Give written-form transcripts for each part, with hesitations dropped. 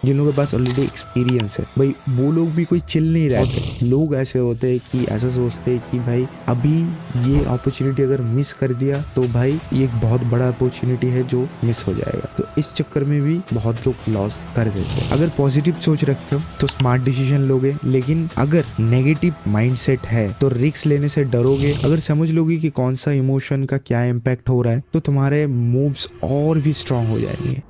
जिन लोगों के पास already experience है भाई, वो लोग भी कोई चिल नहीं रहते। लोग ऐसे होते हैं कि ऐसा सोचते हैं कि भाई अभी ये अपॉर्चुनिटी अगर मिस कर दिया तो भाई ये एक बहुत बड़ा अपॉर्चुनिटी है जो मिस हो जाएगा। तो इस चक्कर में भी बहुत लोग लॉस कर देते हैं। अगर पॉजिटिव सोच रखते हो तो स्मार्ट डिसीजन लोगे, लेकिन अगर नेगेटिव माइंडसेट है तो रिस्क लेने से डरोगे। अगर समझ लोगे कि कौन सा इमोशन का क्या इम्पैक्ट हो रहा है तो तुम्हारे मूव्स और भी स्ट्रांग हो जाएंगे।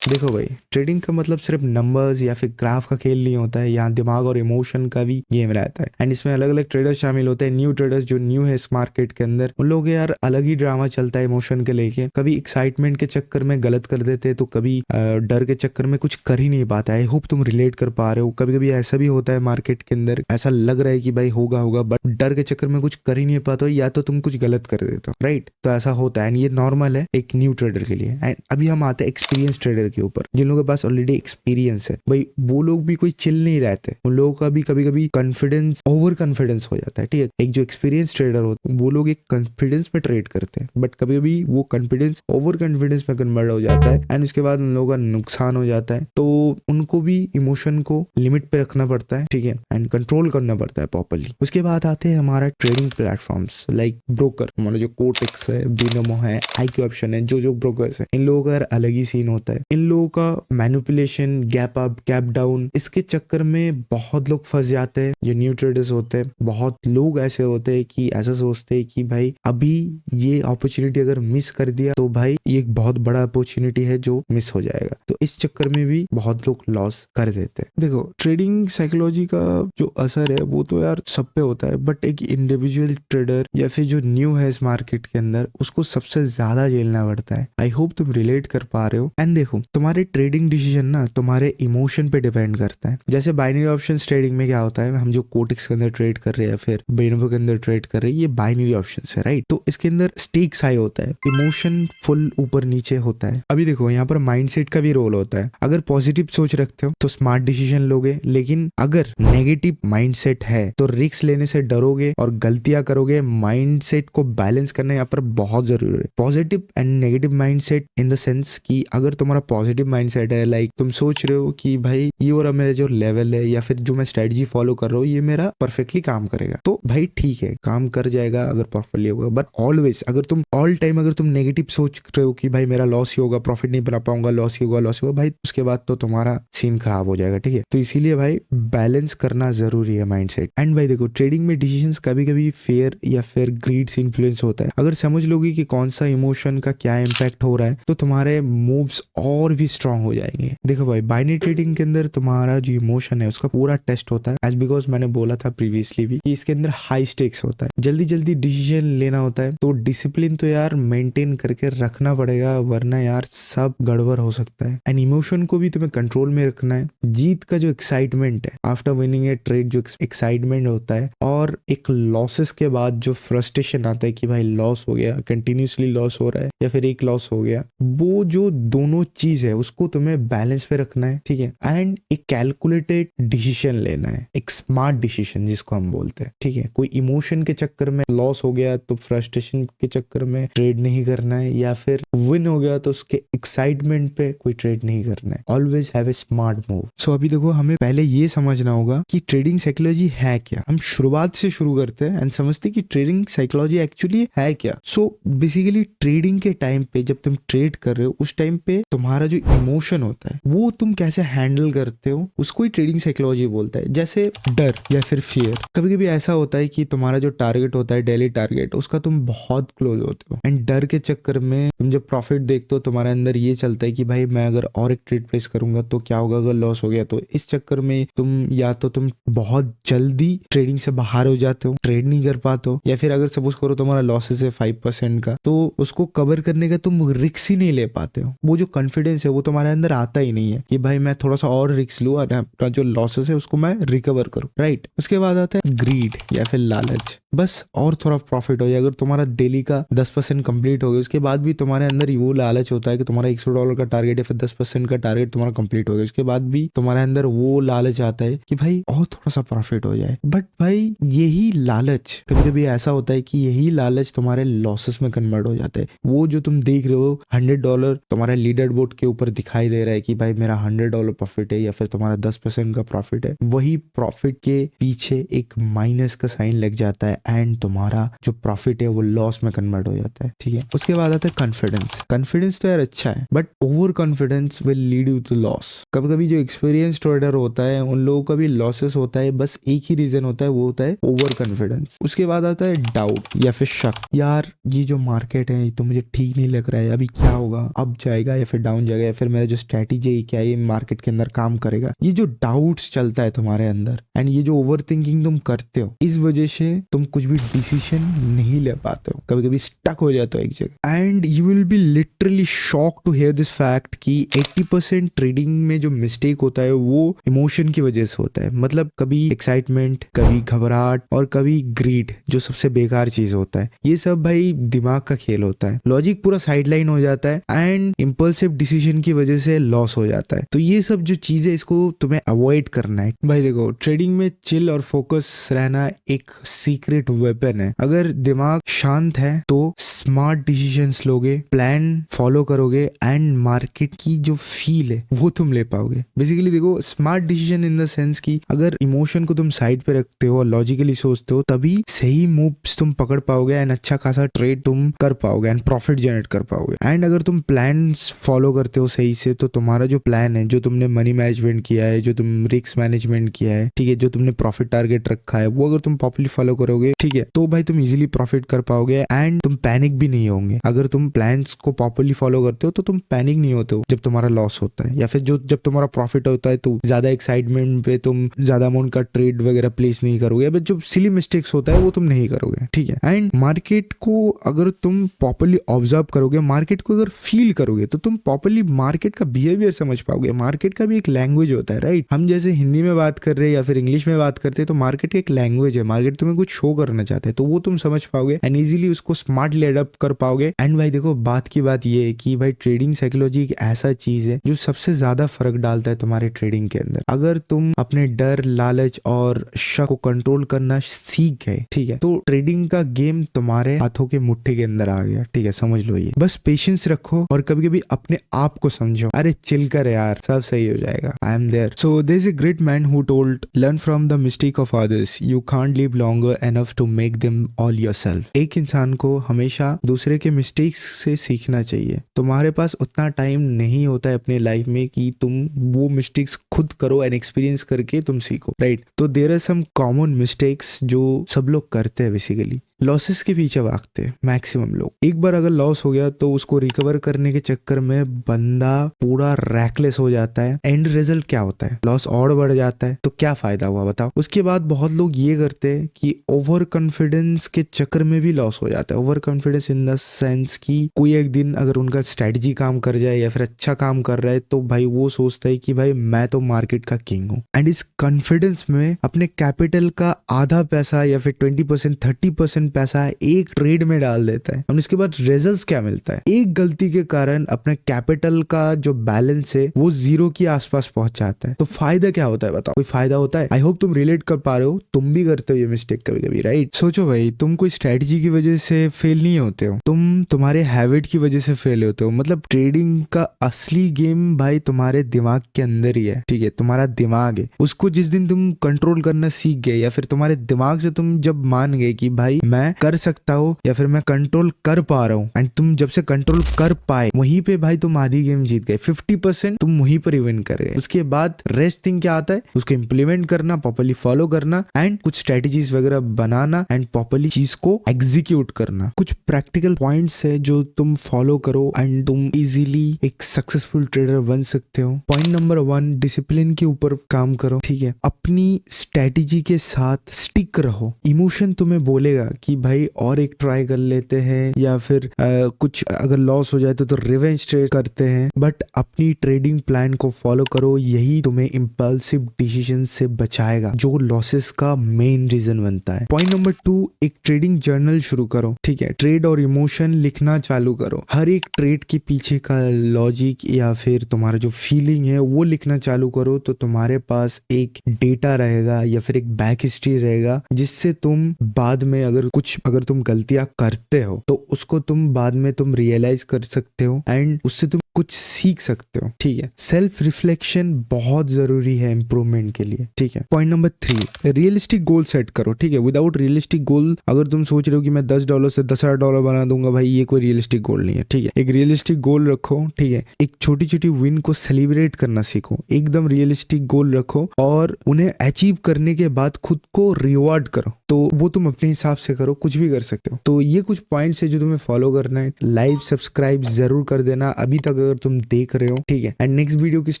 देखो भाई, ट्रेडिंग का मतलब सिर्फ नंबर्स या फिर ग्राफ का खेल नहीं होता है। यहाँ दिमाग और इमोशन का भी गेम रहता है एंड इसमें अलग अलग ट्रेडर्स शामिल होते हैं। न्यू ट्रेडर्स जो न्यू है इस मार्केट के अंदर, उन लोग यार अलग ही ड्रामा चलता है इमोशन के लेके। कभी एक्साइटमेंट के चक्कर में गलत कर देते हैं तो कभी डर के चक्कर में कुछ कर ही नहीं पाता है। आई होप तुम रिलेट कर पा रहे हो। कभी कभी ऐसा भी होता है मार्केट के अंदर, ऐसा लग रहा है कि भाई होगा होगा, बट डर के चक्कर में कुछ कर ही नहीं पाते हो या तो तुम कुछ गलत कर देते हो, राइट। तो ऐसा होता है एंड ये नॉर्मल है एक न्यू ट्रेडर के लिए। एंड अभी हम आते हैं एक्सपीरियंस ट्रेडर के ऊपर, जिन लोगों के पास ऑलरेडी एक्सपीरियंस है भाई, वो लोग भी कोई चिल नहीं रहते। उन लोगों का भी कभी कभी कॉन्फिडेंस, ओवर कॉन्फिडेंस हो जाता है, ठीक है। एक जो एक्सपीरियंस ट्रेडर होते हैं वो लोग एक कॉन्फिडेंस में ट्रेड करते हैं, बट कभी कभी वो कॉन्फिडेंस ओवर कॉन्फिडेंस में कन्वर्ट हो जाता है एंड उसके बाद उन लोगों का नुकसान हो जाता है। तो उनको भी इमोशन को लिमिट पे रखना पड़ता है, ठीक है, एंड कंट्रोल करना पड़ता है प्रॉपर्ली। उसके बाद आते हैं हमारा ट्रेडिंग प्लेटफॉर्म्स लाइक ब्रोकर। हमारा जो कोटेक्स है, बिनोमो है, IQ ऑप्शन है, जो ब्रोकर्स है, इन लोगों का अलग ही सीन होता है। इन लोगों का manipulation, gap up, gap down, इसके चक्कर में बहुत लोग फंस जाते हैं। जो न्यू ट्रेडर्स होते हैं, बहुत लोग ऐसे होते हैं कि ऐसा सोचते हैं कि भाई अभी ये अपॉर्चुनिटी अगर मिस कर दिया तो भाई ये एक बहुत बड़ा अपॉर्चुनिटी है जो मिस हो जाएगा। तो इस चक्कर में भी बहुत लोग लॉस कर देते हैं। देखो, ट्रेडिंग साइकोलॉजी का जो असर है वो तो यार सब पे होता है, बट एक इंडिविजुअल ट्रेडर या फिर जो न्यू है इस मार्केट के अंदर, उसको सबसे ज्यादा झेलना पड़ता है। आई होप तुम रिलेट कर पा रहे हो। एंड देखो, तुम्हारे ट्रेडिंग डिसीजन ना तुम्हारे इमोशन पे डिपेंड करता है। जैसे बाइनरी ऑप्शंस ट्रेडिंग में क्या होता है, हम जो कोटेक्स के अंदर ट्रेड कर रहे हैं फिर बिनोमो के अंदर ट्रेड कर रहे हैं, ये बाइनरी ऑप्शंस है, राइट। तो इसके अंदर स्टेक्स हाई होता है, इमोशन फुल ऊपर नीचे होता है। अभी देखो, यहाँ पर माइंडसेट का भी रोल होता है। अगर पॉजिटिव सोच रखते हो तो स्मार्ट डिसीजन लोगे, लेकिन अगर नेगेटिव माइंडसेट है तो रिस्क लेने से डरोगे और गलतियां करोगे। माइंडसेट को बैलेंस करना यहाँ पर बहुत जरूरी है। Positive and negative mindset in the sense कि अगर तुम्हारा पॉजिटिव माइंडसेट है, लाइक तुम सोच रहे हो कि भाई ये और मेरा जो लेवल है या फिर जो मैं स्ट्रेटजी फॉलो कर रहा हूँ ये मेरा परफेक्टली काम करेगा, तो भाई ठीक है, काम कर जाएगा अगर परफेक्टली होगा। बट ऑलवेज अगर तुम ऑल टाइम अगर तुम नेगेटिव सोच रहे हो कि भाई मेरा लॉस ही होगा, प्रॉफिट नहीं बना पाऊंगा, लॉस ही होगा, भाई उसके बाद तो तुम्हारा सीन खराब हो जाएगा, ठीक है। तो इसीलिए भाई बैलेंस करना जरूरी है माइंडसेट। एंड भाई देखो, ट्रेडिंग में डिसीजंस कभी कभी फेयर या फिर ग्रीड से इन्फ्लुएंस होता है। अगर समझ लोगे कि कौन सा इमोशन का क्या इम्पैक्ट हो रहा है तो तुम्हारे मूव्स और भी स्ट्रांग हो जाएंगे। देखो भाई, बाइनरी ट्रेडिंग के अंदर तुम्हारा जो इमोशन है उसका पूरा टेस्ट होता है, एज बिकॉज मैंने बोला था प्रीवियसली भी कि इसके अंदर हाई स्टेक्स होता है, जल्दी जल्दी डिसीजन लेना होता है। तो डिसिप्लिन तो यार मेंटेन करके रखना पड़ेगा, वरना यार सब गड़बड़ हो सकता है। एंड इमोशन को भी तुम्हें कंट्रोल में रखना है। जीत का जो एक्साइटमेंट है आफ्टर विनिंग ए ट्रेड, जो एक्साइटमेंट होता है, और एक लॉसेस के बाद जो फ्रस्ट्रेशन आता है कि भाई लॉस हो गया, कंटिन्यूसली लॉस हो रहा है या फिर एक लॉस हो गया, वो जो दोनों चीज है उसको तुम्हें बैलेंस पे रखना है, ठीक है। एंड एक कैलकुलेटेड डिसीजन लेना है, एक स्मार्ट डिसीजन जिसको हम बोलते हैं, ठीक है। कोई इमोशन के चक्कर में लॉस हो गया तो फ्रस्ट्रेशन के चक्कर में ट्रेड नहीं करना है, या फिर विन हो गया तो उसके एक्साइटमेंट पे कोई ट्रेड नहीं करना है। Always have a smart move. So अभी देखो, हमें पहले ये समझना होगा कि ट्रेडिंग साइकोलॉजी है क्या। हम शुरुआत से शुरू करते हैं एंड समझते हैं कि ट्रेडिंग साइकोलॉजी एक्चुअली है क्या। सो बेसिकली ट्रेडिंग के टाइम पे जब तुम ट्रेड कर रहे हो उस टाइम पे तुम्हारा जो इमोशन होता है वो तुम कैसे हैंडल करते हो उसको ही ट्रेडिंग साइकोलॉजी बोलता है। जैसे डर या फिर फियर, कभी कभी ऐसा होता है कि तुम्हारा जो टारगेट होता है, डेली टारगेट, उसका तुम बहुत क्लोज होते हो एंड डर के चक्कर में तुम जब प्रॉफिट देखते हो तुम्हारे अंदर ये चलता है कि भाई मैं अगर और एक ट्रेड प्लेस करूंगा तो क्या होगा अगर लॉस हो गया। तो इस चक्कर में तुम बहुत जल्दी ट्रेडिंग से बाहर हो जाते हो, ट्रेड नहीं कर पाते हो, या फिर अगर सपोज करो तुम्हारा लॉसेस है 5% का तो उसको कवर करने का तुम रिस्क ही नहीं ले पाते हो। वो जो कॉन्फिडेंस कॉन्फिडेंस है वो तुम्हारे अंदर आता ही नहीं है कि भाई मैं थोड़ा सा और रिस्क लूँ और अपना जो लॉसेस है उसको मैं रिकवर करूँ, राइट। उसके बाद आता है ग्रीड या फिर लालच, बस और थोड़ा प्रॉफिट हो जाए। अगर तुम्हारा डेली का 10% कंप्लीट हो गया उसके बाद भी तुम्हारे अंदर वो लालच होता है कि तुम्हारा $100 का टारगेट है, फिर 10% का टारगेट तुम्हारा कंप्लीट हो गया, उसके बाद भी तुम्हारे अंदर वो लालच आता है कि भाई और थोड़ा सा प्रॉफिट हो जाए। बट भाई यही लालच कभी कभी ऐसा होता है कि यही लालच तुम्हारे लॉसेस में कन्वर्ट हो जाता है। वो जो तुम देख रहे हो $100 तुम्हारे लीडर बोर्ड के ऊपर दिखाई दे रहा है कि भाई मेरा $100 प्रॉफिट है या फिर तुम्हारा 10% का प्रॉफिट है, वही प्रॉफिट के पीछे एक माइनस का साइन लग जाता है एंड तुम्हारा जो प्रॉफिट है वो लॉस में कन्वर्ट हो जाता है, ठीक है। उसके बाद आता है कॉन्फिडेंस। कॉन्फिडेंस तो यार अच्छा है but over confidence will lead you to loss. कभी कभी जो एक्सपीरियंस ट्रेडर होता है उन लोगों का भी लॉसेस होता है, बस एक ही रीजन होता है, वो होता है ओवर कॉन्फिडेंस। उसके बाद आता है डाउट या फिर शक, यार ये जो मार्केट है तो मुझे ठीक नहीं लग रहा है, अभी क्या होगा, अप जाएगा या फिर डाउन जाएगा, या फिर मेरा जो स्ट्रेटेजी है क्या ये मार्केट के अंदर काम करेगा। ये जो डाउट्स चलता है तुम्हारे अंदर एंड ये जो ओवर थिंकिंग तुम करते हो, इस वजह से तुम कुछ भी डिसीजन नहीं ले पाते हो, कभी कभी स्टक हो जाते हो एक जगह। And you will be literally shock to hear this fact कि 80% ट्रेडिंग में जो मिस्टेक होता है वो इमोशन की वजह से होता है। मतलब कभी एक्साइटमेंट, कभी घबराहट और कभी ग्रीड, जो सबसे बेकार चीज होता है। ये सब भाई दिमाग का खेल होता है, लॉजिक पूरा साइडलाइन हो जाता है एंड इम्पल्सिव डिसीजन की वजह से लॉस हो जाता है। तो ये सब जो चीजें इसको तुम्हें अवॉइड करना है। भाई देखो, ट्रेडिंग में चिल और फोकस रहना एक सीक्रेट वेपन है। अगर दिमाग शांत है तो स्मार्ट डिसीजंस लोगे, प्लान फॉलो करोगे एंड मार्केट की जो फील है वो तुम ले पाओगे। बेसिकली देखो, smart decision in the sense कि अगर इमोशन को तुम साइड पे रखते हो और लॉजिकली सोचते हो तभी सही मूव्स तुम पकड़ पाओगे एंड अच्छा खासा ट्रेड तुम कर पाओगे एंड प्रॉफिट जनरेट कर पाओगे। एंड अगर तुम प्लान्स फॉलो करते हो सही से तो तुम्हारा जो प्लान है, जो तुमने मनी मैनेजमेंट किया है, जो तुम रिस्क मैनेजमेंट किया है, ठीक है, जो तुमने प्रॉफिट टारगेट रखा है, वो अगर तुम प्रॉपर्ली फॉलो करोगे, ठीक है, तो भाई तुम इजीली प्रॉफिट कर पाओगे एंड तुम पैनिक भी नहीं होंगे। अगर तुम प्लान्स को प्रॉपर्ली फॉलो करते हो तो तुम पैनिक नहीं होते हो जब तुम्हारा लॉस होता है, या फिर जो जब तुम्हारा प्रॉफिट होता है तो ज्यादा एक्साइटमेंट पे तुम ज्यादा अमाउंट का ट्रेड वगैरह प्लेस नहीं करोगे, बट जो सिली मिस्टेक्स होता है वो तुम नहीं करोगे, ठीक है। एंड मार्केट को अगर तुम प्रॉपर्ली ऑब्जर्व करोगे, मार्केट को अगर फील करोगे तो तुम प्रॉपर्ली मार्केट का बिहेवियर समझ पाओगे। मार्केट का भी एक लैंग्वेज होता है, राइट। हम जैसे हिंदी में बात कर रहे हैं या फिर इंग्लिश में बात करते हैं तो मार्केट एक लैंग्वेज है, मार्केट तुम्हें कुछ शो करना चाहते हैं तो वो तुम समझ पाओगे एंड इजीली उसको स्मार्टली अडॉप्ट कर पाओगे। एंड भाई देखो, बात की बात ये है कि भाई ट्रेडिंग साइकोलॉजी एक ऐसा चीज है जो सबसे ज्यादा फर्क डालता है तुम्हारे ट्रेडिंग के अंदर। अगर तुम अपने डर, लालच और शक को कंट्रोल करना सीख गए, ठीक है, तो ट्रेडिंग का गेम तुम्हारे हाथों के मुट्ठी के अंदर आ गया, ठीक है, समझ लो ये। बस पेशेंस रखो और कभी कभी अपने आप को समझो, अरे चिल कर यार, सब सही हो जाएगा, I am there. So there is a great man who told, learn from the mistake of others, you can't live longer enough to make them all yourself. एक इंसान को हमेशा दूसरे के मिस्टेक्स से सीखना चाहिए। तुम्हारे पास उतना टाइम नहीं होता है अपने लाइफ में कि तुम वो मिस्टेक्स खुद करो एंड एक्सपीरियंस करके तुम सीखो, राइट। तो there are some common mistakes जो सब लोग करते हैं। बेसिकली लॉसेस के पीछे भागते हैं मैक्सिमम लोग। एक बार अगर लॉस हो गया तो उसको रिकवर करने के चक्कर में बंदा पूरा रैकलेस हो जाता है। एंड रिजल्ट क्या होता है? लॉस और बढ़ जाता है। तो क्या फायदा हुआ बताओ? उसके बाद बहुत लोग ये करते हैं कि ओवर कॉन्फिडेंस के चक्कर में भी लॉस हो जाता है। Over confidence in the sense कि कोई एक दिन अगर उनका स्ट्रेटजी काम कर जाए या फिर अच्छा काम कर रहा है तो भाई वो सोचता है कि भाई मैं तो मार्केट का किंग हूँ, एंड इस कॉन्फिडेंस में अपने कैपिटल का आधा पैसा या फिर 20%, 30% पैसा एक ट्रेड में डाल देता है। और इसके बाद रिजल्ट्स क्या मिलता है? एक गलती के कारण अपने कैपिटल का जो बैलेंस है वो जीरो के आसपास पहुंच जाता है। तो फायदा क्या होता है बताओ? कोई फायदा होता है? आई होप तुम रिलेट कर पा रहे हो, तुम भी करते हो ये मिस्टेक कभी कभी, राइट? सोचो भाई, तुम कोई स्ट्रेटजी की वजह से फेल नहीं होते हो, तुम तुम्हारे हैबिट की वजह से फेल होते हो। मतलब ट्रेडिंग का असली गेम भाई तुम्हारे दिमाग के अंदर ही है, ठीक है? तुम्हारा दिमाग है, उसको जिस दिन तुम कंट्रोल करना सीख गए या फिर तुम्हारे दिमाग से तुम जब मान गए कि भाई मैं कर सकता हूँ या फिर मैं कंट्रोल कर पा रहा हूँ, एंड तुम जब से कंट्रोल कर पाए वहीं पे भाई तुम आधी गेम जीत गए। 50% तुम वहीं पर विन कर गए। उसके बाद रेस्ट थिंग क्या आता है? उसको इम्प्लीमेंट करना, प्रॉपर्ली फॉलो करना एंड कुछ स्ट्रेटेजीज वगैरह बनाना एंड प्रॉपर्ली चीज को एग्जीक्यूट करना। कुछ प्रैक्टिकल पॉइंट्स है जो तुम फॉलो करो एंड तुम इजीली एक सक्सेसफुल ट्रेडर बन सकते हो। पॉइंट नंबर 1, डिसिप्लिन के ऊपर काम करो, ठीक है, अपनी स्ट्रेटेजी के साथ स्टिक रहो। इमोशन तुम्हें बोलेगा कि भाई और एक ट्राई कर लेते हैं, या फिर कुछ अगर लॉस हो जाए तो रिवेंज ट्रेड करते हैं, बट अपनी ट्रेडिंग प्लान को फॉलो करो। यही तुम्हें इम्पल्सिव डिसीजन से बचाएगा, जो लॉसेस का मेन रीजन बनता है। पॉइंट नंबर 2, एक ट्रेडिंग जर्नल शुरू करो, ठीक है। ट्रेड और इमोशन लिखना चालू करो। हर एक ट्रेड के पीछे का लॉजिक या फिर तुम्हारा जो फीलिंग है वो लिखना चालू करो, तो तुम्हारे पास एक डेटा रहेगा या फिर एक बैक हिस्ट्री रहेगा, जिससे तुम बाद में अगर तुम गलतियां करते हो तो उसको तुम बाद में तुम रियलाइज कर सकते हो एंड उससे तुम कुछ सीख सकते हो, ठीक है। सेल्फ रिफ्लेक्शन बहुत जरूरी है इंप्रूवमेंट के लिए, ठीक है। Point number 3, realistic goal set करो, ठीक है। विदाउट रियलिस्टिक गोल, अगर तुम सोच रहे हो कि मैं $10 से $10,000 बना दूंगा, भाई ये कोई रियलिस्टिक गोल नहीं है, ठीक है। एक रियलिस्टिक गोल रखो, ठीक है। एक छोटी छोटी विन को सेलिब्रेट करना सीखो। एकदम रियलिस्टिक गोल रखो और उन्हें अचीव करने के बाद खुद को रिवॉर्ड करो। तो वो तुम अपने हिसाब से करो, कुछ भी कर सकते हो। तो ये कुछ पॉइंट्स है जो तुम्हें फॉलो करना है। लाइक सब्सक्राइब जरूर कर देना अभी तक अगर तुम देख रहे हो, ठीक है। एंड नेक्स्ट वीडियो किस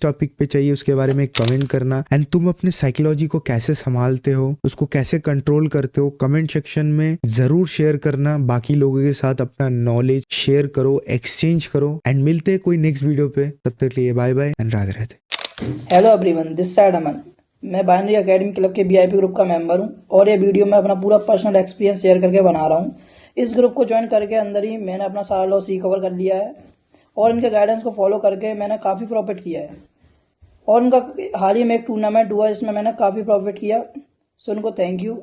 टॉपिक पे चाहिए उसके बारे में कमेंट करना। एंड तुम अपने साइकोलॉजी को कैसे संभालते हो, उसको कैसे कंट्रोल करते हो, कमेंट सेक्शन में जरूर शेयर करना। बाकी लोगों के साथ अपना नॉलेज शेयर करो, एक्सचेंज करो। एंड मिलते हैं कोई नेक्स्ट वीडियो पे, तब तक के लिए bye bye and Radhe Radhe. Hello everyone, this side Aman. मैं बाइनरी एकेडमी क्लब के वीआईपी ग्रुप का मेंबर हूं और ये वीडियो मैं अपना पूरा पर्सनल एक्सपीरियंस शेयर करके बना रहा हूं। इस ग्रुप को ज्वाइन करके अंदर ही मैंने अपना सारा लॉस रिकवर कर लिया है और इनके गाइडेंस को फॉलो करके मैंने काफ़ी प्रॉफिट किया है। और उनका हाल ही में एक टूर्नामेंट हुआ जिसमें मैंने काफ़ी प्रॉफिट किया। सो उनको थैंक यू।